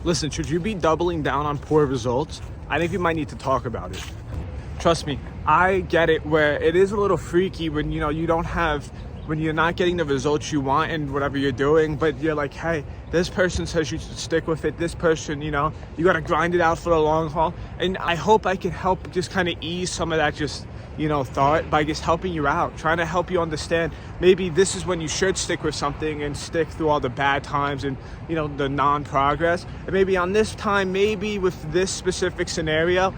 Listen, should you be doubling down on poor results? I think you might need to talk about it. Trust me, I get it where it is a little freaky when when you're not getting the results you want in whatever you're doing, but you're like, hey, this person says you should stick with it. This person, you gotta grind it out for the long haul. And I hope I can help just kind of ease some of that thought by just helping you out, trying to help you understand maybe this is when you should stick with something and stick through all the bad times and, the non-progress. And maybe on this time, maybe with this specific scenario,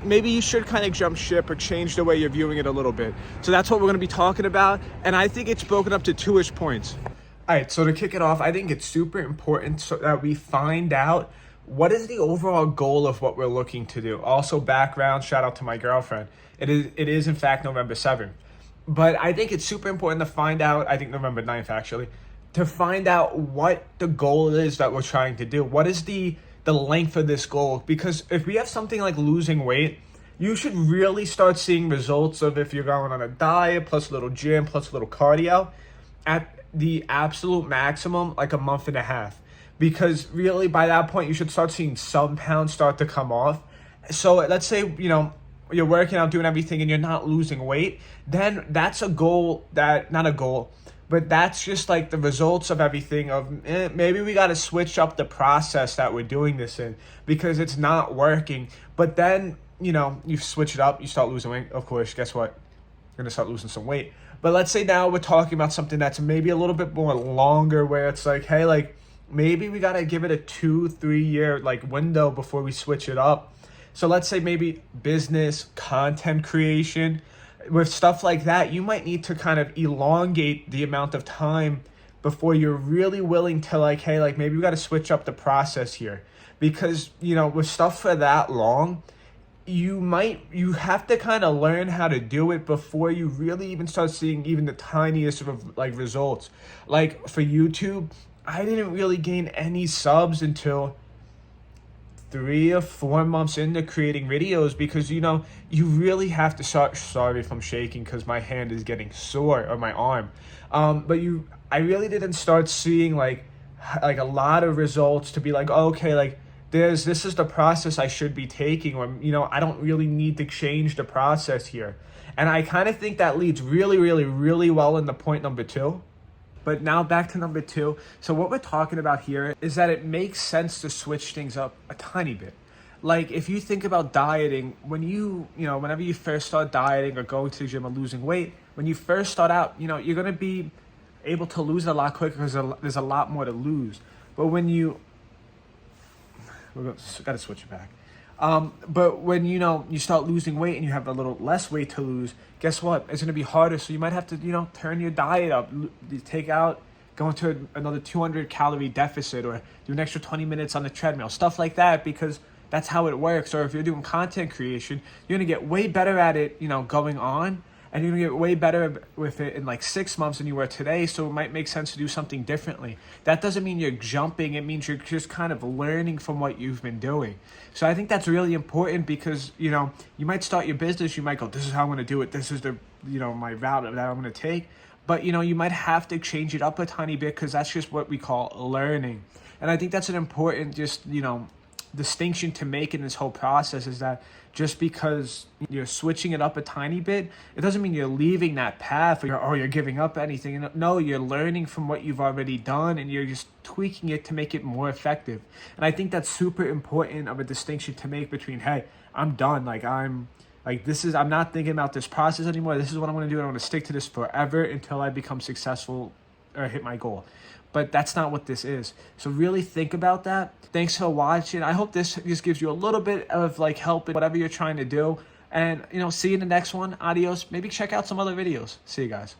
maybe you should kind of jump ship or change the way you're viewing it a little bit. So that's what we're going to be talking about. And I think it's broken up to two-ish points. All right, so to kick it off, I think it's super important so that we find out what is the overall goal of what we're looking to do. Also, background, shout out to my girlfriend. It is in fact November 7th. But I think it's super important to find out, I think November 9th actually, to find out what the goal is that we're trying to do. What is the length of this goal? Because if we have something like losing weight, you should really start seeing results of if you're going on a diet plus a little gym plus a little cardio at the absolute maximum, like a month and a half. Because really by that point, you should start seeing some pounds start to come off. So let's say, you're working out, doing everything, and you're not losing weight, then that's a goal not a goal, but that's just like the results of everything of maybe we got to switch up the process that we're doing this in because it's not working. But then, you switch it up, you start losing weight. Of course, guess what? You're going to start losing some weight. But let's say now we're talking about something that's maybe a little bit more longer where it's like, hey, like maybe we got to give it a 2-3 year window before we switch it up. So let's say maybe business, content creation, with stuff like that, you might need to kind of elongate the amount of time before you're really willing to hey, maybe we got to switch up the process here. Because, with stuff for that long, you have to kind of learn how to do it before you really even start seeing even the tiniest of results. Like for YouTube, I didn't really gain any subs until 3 or 4 months into creating videos because you really have to start. Sorry if I'm shaking because my hand is getting sore, or my arm. I really didn't start seeing like a lot of results to be like, oh, okay, this is the process I should be taking, or I don't really need to change the process here. And I kind of think that leads really, really, really well into point number 2. But now back to number 2. So what we're talking about here is that it makes sense to switch things up a tiny bit. Like if you think about dieting, whenever you first start dieting or going to the gym or losing weight, when you first start out, you're going to be able to lose it a lot quicker because there's a lot more to lose. But when got to switch it back. But when you start losing weight and you have a little less weight to lose, guess what? It's going to be harder. So you might have to turn your diet up, go into another 200 calorie deficit, or do an extra 20 minutes on the treadmill, stuff like that, because that's how it works. Or if you're doing content creation, you're going to get way better at it, going on. And you're going to get way better with it in 6 months than you were today. So it might make sense to do something differently. That doesn't mean you're jumping. It means you're just kind of learning from what you've been doing. So I think that's really important because, you might start your business. You might go, this is how I'm going to do it. This is the, my route that I'm going to take. But, you might have to change it up a tiny bit because that's just what we call learning. And I think that's an important distinction to make in this whole process is that just because you're switching it up a tiny bit, it doesn't mean you're leaving that path or you're giving up anything. No, you're learning from what you've already done and you're just tweaking it to make it more effective. And I think that's super important of a distinction to make between, hey, I'm done. I'm not thinking about this process anymore. This is what I'm going to do. I'm going to stick to this forever until I become successful or hit my goal. But that's not what this is. So really think about that. Thanks for watching. I hope this just gives you a little bit of help in whatever you're trying to do. And, see you in the next one. Adios. Maybe check out some other videos. See you guys.